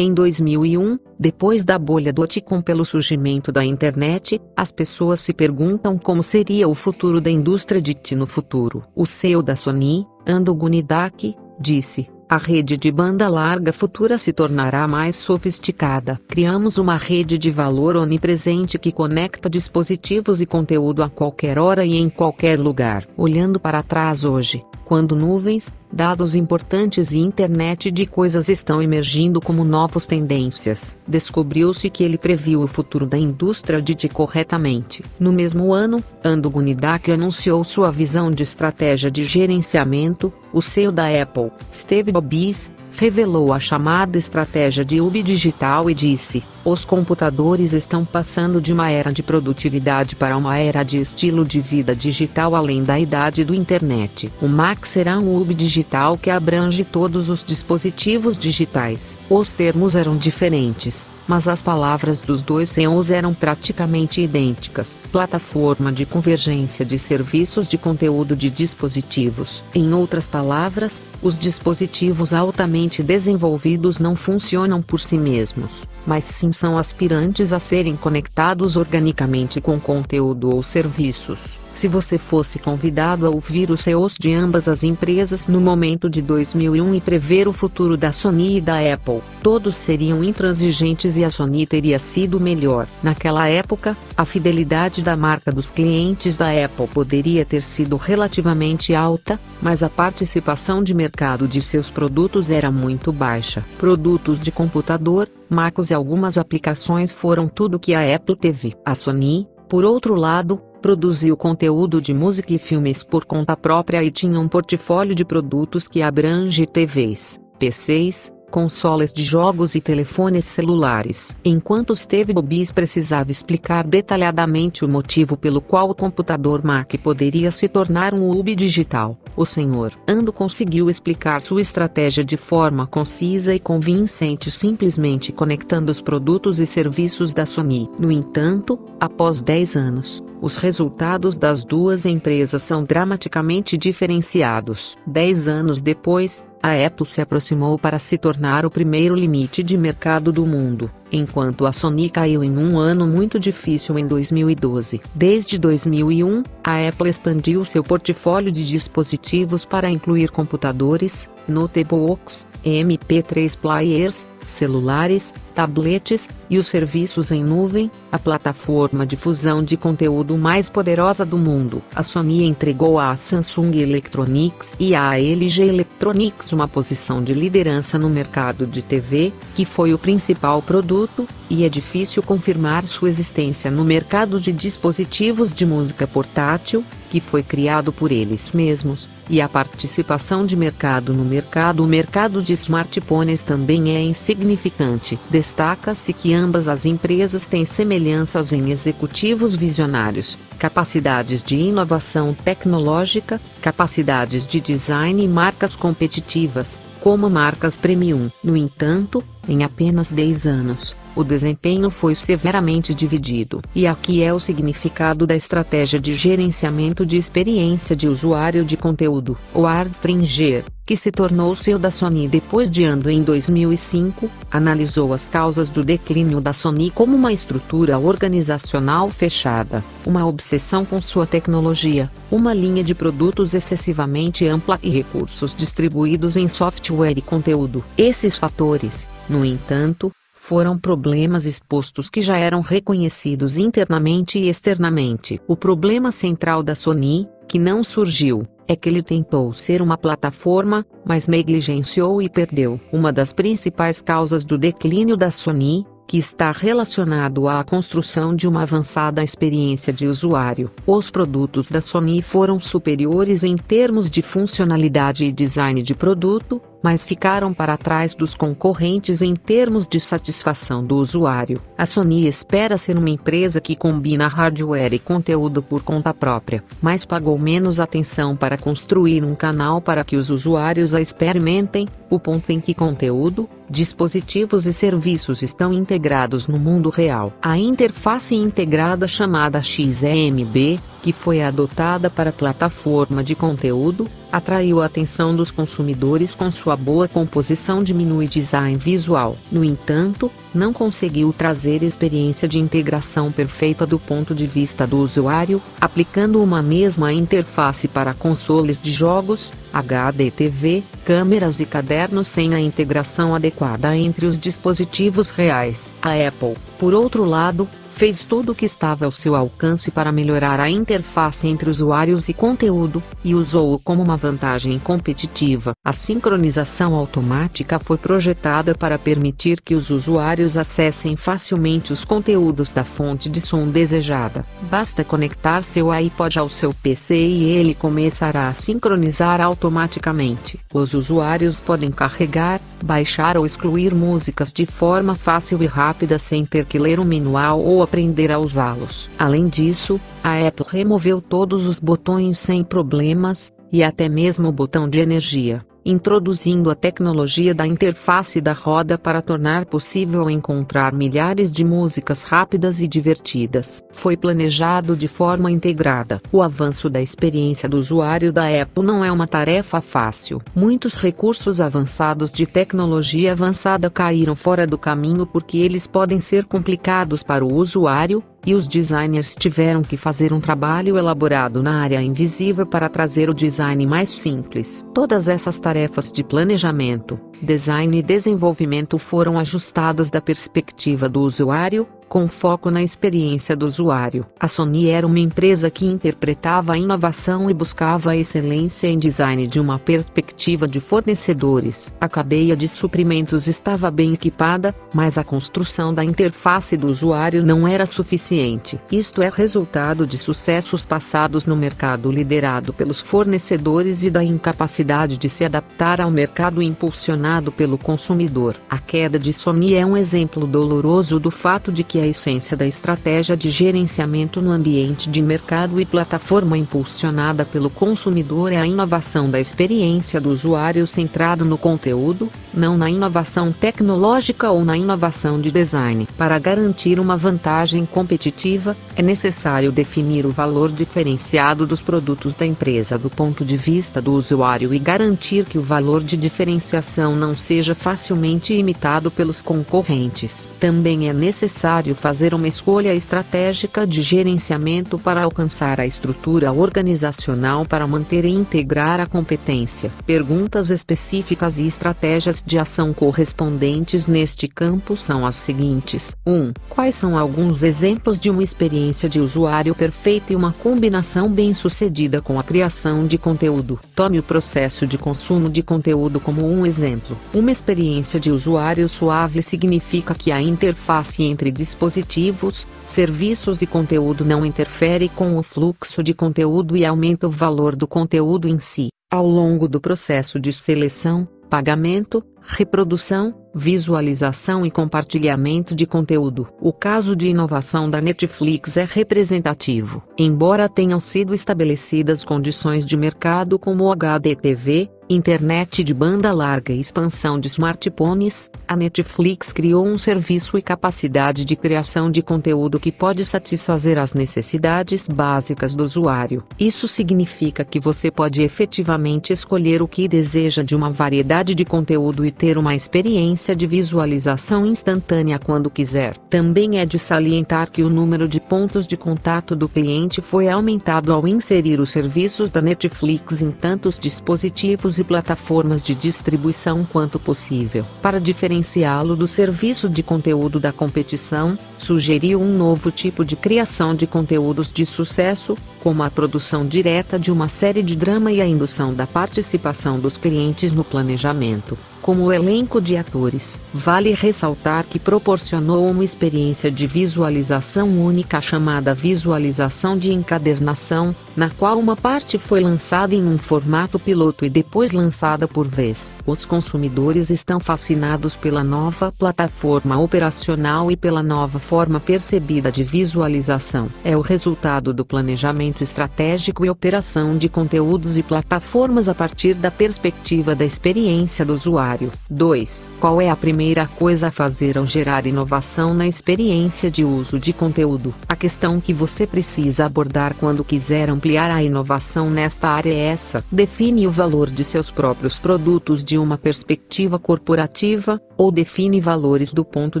Em 2001, depois da bolha do dot-com pelo surgimento da internet, as pessoas se perguntam como seria o futuro da indústria de TI no futuro. O CEO da Sony, Ando Gunidak, disse: "A rede de banda larga futura se tornará mais sofisticada. Criamos uma rede de valor onipresente que conecta dispositivos e conteúdo a qualquer hora e em qualquer lugar." Olhando para trás hoje, quando nuvens, dados importantes e internet de coisas estão emergindo como novas tendências, descobriu-se que ele previu o futuro da indústria de TI corretamente. No mesmo ano, Ando Gunidak anunciou sua visão de estratégia de gerenciamento. O CEO da Apple, Steve Jobs, revelou a chamada estratégia de hub digital e disse: "Os computadores estão passando de uma era de produtividade para uma era de estilo de vida digital além da idade do internet. O Mac será um hub digital que abrange todos os dispositivos digitais." Os termos eram diferentes, mas as palavras dos dois CEOs eram praticamente idênticas. Plataforma de convergência de serviços de conteúdo de dispositivos. Em outras palavras, os dispositivos altamente desenvolvidos não funcionam por si mesmos, mas sim são aspirantes a serem conectados organicamente com conteúdo ou serviços. Se você fosse convidado a ouvir os CEOs de ambas as empresas no momento de 2001 e prever o futuro da Sony e da Apple, todos seriam intransigentes e a Sony teria sido melhor. Naquela época, a fidelidade da marca dos clientes da Apple poderia ter sido relativamente alta, mas a participação de mercado de seus produtos era muito baixa. Produtos de computador, Macs e algumas aplicações foram tudo que a Apple teve. A Sony, por outro lado, produziu conteúdo de música e filmes por conta própria e tinha um portfólio de produtos que abrange TVs, PCs, consoles de jogos e telefones celulares. Enquanto Steve Jobs precisava explicar detalhadamente o motivo pelo qual o computador Mac poderia se tornar um hub digital, o Sr. Ando conseguiu explicar sua estratégia de forma concisa e convincente, simplesmente conectando os produtos e serviços da Sony. No entanto, após 10 anos, os resultados das duas empresas são dramaticamente diferenciados. 10 anos depois, a Apple se aproximou para se tornar o primeiro limite de mercado do mundo, enquanto a Sony caiu em um ano muito difícil em 2012. Desde 2001, a Apple expandiu seu portfólio de dispositivos para incluir computadores, notebooks, MP3 players, celulares, tabletes, e os serviços em nuvem, a plataforma de fusão de conteúdo mais poderosa do mundo. A Sony entregou à Samsung Electronics e à LG Electronics uma posição de liderança no mercado de TV, que foi o principal produto, e é difícil confirmar sua existência no mercado de dispositivos de música portátil, que foi criado por eles mesmos, e a participação de mercado no mercado. O mercado de smartphones também é insignificante. Destaca-se que ambas as empresas têm semelhanças em executivos visionários, capacidades de inovação tecnológica, capacidades de design e marcas competitivas, como marcas premium. No entanto, em apenas 10 anos, o desempenho foi severamente dividido. E aqui é o significado da estratégia de gerenciamento de experiência de usuário de conteúdo. Howard Stringer, que se tornou CEO da Sony depois de Ando em 2005, analisou as causas do declínio da Sony como uma estrutura organizacional fechada, uma obsessão com sua tecnologia, uma linha de produtos excessivamente ampla e recursos distribuídos em software e conteúdo. Esses fatores, no entanto, foram problemas expostos que já eram reconhecidos internamente e externamente. O problema central da Sony, que não surgiu, é que ele tentou ser uma plataforma, mas negligenciou e perdeu. Uma das principais causas do declínio da Sony, que está relacionado à construção de uma avançada experiência de usuário. Os produtos da Sony foram superiores em termos de funcionalidade e design de produto, mas ficaram para trás dos concorrentes em termos de satisfação do usuário. A Sony espera ser uma empresa que combina hardware e conteúdo por conta própria, mas pagou menos atenção para construir um canal para que os usuários a experimentem, o ponto em que conteúdo, dispositivos e serviços estão integrados no mundo real. A interface integrada chamada XEMB, que foi adotada para a plataforma de conteúdo, atraiu a atenção dos consumidores com sua boa composição e design visual. No entanto, não conseguiu trazer experiência de integração perfeita do ponto de vista do usuário, aplicando uma mesma interface para consoles de jogos, HD TV, câmeras e cadernos sem a integração adequada entre os dispositivos reais. A Apple, por outro lado, fez tudo o que estava ao seu alcance para melhorar a interface entre usuários e conteúdo, e usou-o como uma vantagem competitiva. A sincronização automática foi projetada para permitir que os usuários acessem facilmente os conteúdos da fonte de som desejada. Basta conectar seu iPod ao seu PC e ele começará a sincronizar automaticamente. Os usuários podem carregar, baixar ou excluir músicas de forma fácil e rápida sem ter que ler um manual ou aprender a usá-los. Além disso, a Apple removeu todos os botões sem problemas, e até mesmo o botão de energia, introduzindo a tecnologia da interface da roda para tornar possível encontrar milhares de músicas rápidas e divertidas. Foi planejado de forma integrada. O avanço da experiência do usuário da Apple não é uma tarefa fácil. Muitos recursos avançados de tecnologia avançada caíram fora do caminho porque eles podem ser complicados para o usuário, e os designers tiveram que fazer um trabalho elaborado na área invisível para trazer o design mais simples. Todas essas tarefas de planejamento, design e desenvolvimento foram ajustadas da perspectiva do usuário, com foco na experiência do usuário. A Sony era uma empresa que interpretava a inovação e buscava a excelência em design de uma perspectiva de fornecedores. A cadeia de suprimentos estava bem equipada, mas a construção da interface do usuário não era suficiente. Isto é resultado de sucessos passados no mercado liderado pelos fornecedores e da incapacidade de se adaptar ao mercado impulsionado pelo consumidor. A queda de Sony é um exemplo doloroso do fato de que a essência da estratégia de gerenciamento no ambiente de mercado e plataforma impulsionada pelo consumidor é a inovação da experiência do usuário centrada no conteúdo, não na inovação tecnológica ou na inovação de design. Para garantir uma vantagem competitiva, é necessário definir o valor diferenciado dos produtos da empresa do ponto de vista do usuário e garantir que o valor de diferenciação não seja facilmente imitado pelos concorrentes. Também é necessário fazer uma escolha estratégica de gerenciamento para alcançar a estrutura organizacional para manter e integrar a competência. Perguntas específicas e estratégias de ação correspondentes neste campo são as seguintes: 1. Quais são alguns exemplos de uma experiência de usuário perfeita e uma combinação bem-sucedida com a criação de conteúdo? Tome o processo de consumo de conteúdo como um exemplo. Uma experiência de usuário suave significa que a interface entre dispositivos, serviços e conteúdo não interfere com o fluxo de conteúdo e aumenta o valor do conteúdo em si. Ao longo do processo de seleção, pagamento, reprodução, visualização e compartilhamento de conteúdo. O caso de inovação da Netflix é representativo. Embora tenham sido estabelecidas condições de mercado como o HDTV, internet de banda larga e expansão de smartphones, a Netflix criou um serviço e capacidade de criação de conteúdo que pode satisfazer as necessidades básicas do usuário. Isso significa que você pode efetivamente escolher o que deseja de uma variedade de conteúdo e ter uma experiência de visualização instantânea quando quiser. Também é de salientar que o número de pontos de contato do cliente foi aumentado ao inserir os serviços da Netflix em tantos dispositivos e plataformas de distribuição quanto possível. Para diferenciá-lo do serviço de conteúdo da competição, sugeriu um novo tipo de criação de conteúdos de sucesso, como a produção direta de uma série de drama e a indução da participação dos clientes no planejamento, como o elenco de atores. Vale ressaltar que proporcionou uma experiência de visualização única chamada visualização de encadernação, na qual uma parte foi lançada em um formato piloto e depois lançada por vez. Os consumidores estão fascinados pela nova plataforma operacional e pela nova forma percebida de visualização. É o resultado do planejamento estratégico e operação de conteúdos e plataformas a partir da perspectiva da experiência do usuário. usuário. 2. Qual é a primeira coisa a fazer ao gerar inovação na experiência de uso de conteúdo? A questão que você precisa abordar quando quiser ampliar a inovação nesta área é essa: define o valor de seus próprios produtos de uma perspectiva corporativa, ou define valores do ponto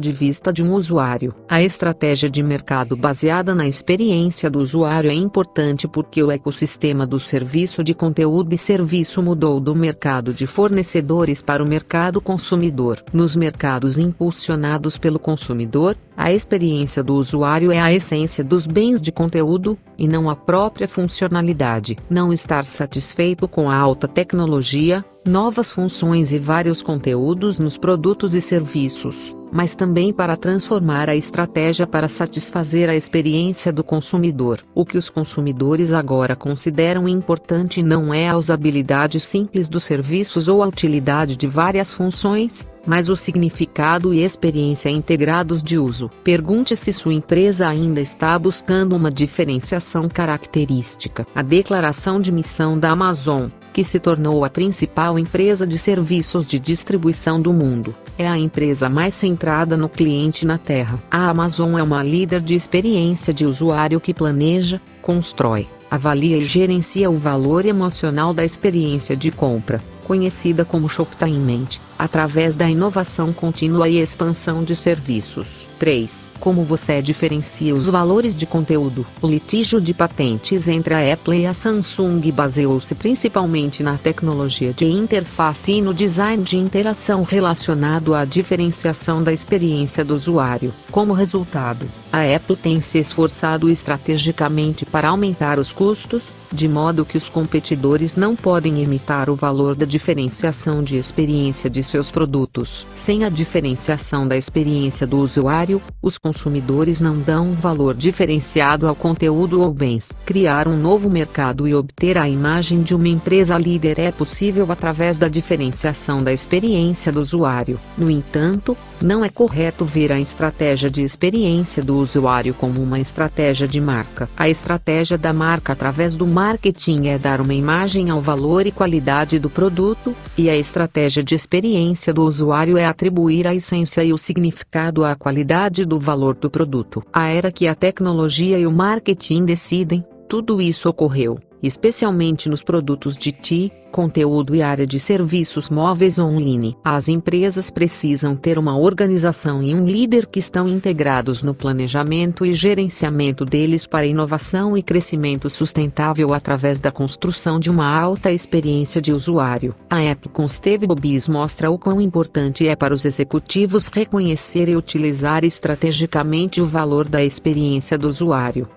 de vista de um usuário. A estratégia de mercado baseada na experiência do usuário é importante porque o ecossistema do serviço de conteúdo e serviço mudou do mercado de fornecedores para o mercado consumidor. Nos mercados impulsionados pelo consumidor, a experiência do usuário é a essência dos bens de conteúdo, e não a própria funcionalidade. Não estar satisfeito com a alta tecnologia, novas funções e vários conteúdos nos produtos e serviços, mas também para transformar a estratégia para satisfazer a experiência do consumidor. O que os consumidores agora consideram importante não é a usabilidade simples dos serviços ou a utilidade de várias funções, mas o significado e experiência integrados de uso. Pergunte se sua empresa ainda está buscando uma diferenciação característica. A declaração de missão da Amazon, que se tornou a principal empresa de serviços de distribuição do mundo, é a empresa mais centrada no cliente na Terra. A Amazon é uma líder de experiência de usuário que planeja, constrói, avalia e gerencia o valor emocional da experiência de compra, conhecida como Shoptainment, através da inovação contínua e expansão de serviços. 3. Como você diferencia os valores de conteúdo? O litígio de patentes entre a Apple e a Samsung baseou-se principalmente na tecnologia de interface e no design de interação relacionado à diferenciação da experiência do usuário. Como resultado, a Apple tem se esforçado estrategicamente para aumentar os custos, de modo que os competidores não podem imitar o valor da diferenciação de experiência de seus produtos. Sem a diferenciação da experiência do usuário, os consumidores não dão um valor diferenciado ao conteúdo ou bens. Criar um novo mercado e obter a imagem de uma empresa líder é possível através da diferenciação da experiência do usuário. No entanto, não é correto ver a estratégia de experiência do usuário como uma estratégia de marca. A estratégia da marca através do marketing é dar uma imagem ao valor e qualidade do produto, e a estratégia de experiência do usuário é atribuir a essência e o significado à qualidade do valor do produto. A era que a tecnologia e o marketing decidem, tudo isso ocorreu, especialmente nos produtos de TI, conteúdo e área de serviços móveis online. As empresas precisam ter uma organização e um líder que estão integrados no planejamento e gerenciamento deles para inovação e crescimento sustentável através da construção de uma alta experiência de usuário. A Apple com Steve Jobs mostra o quão importante é para os executivos reconhecer e utilizar estrategicamente o valor da experiência do usuário.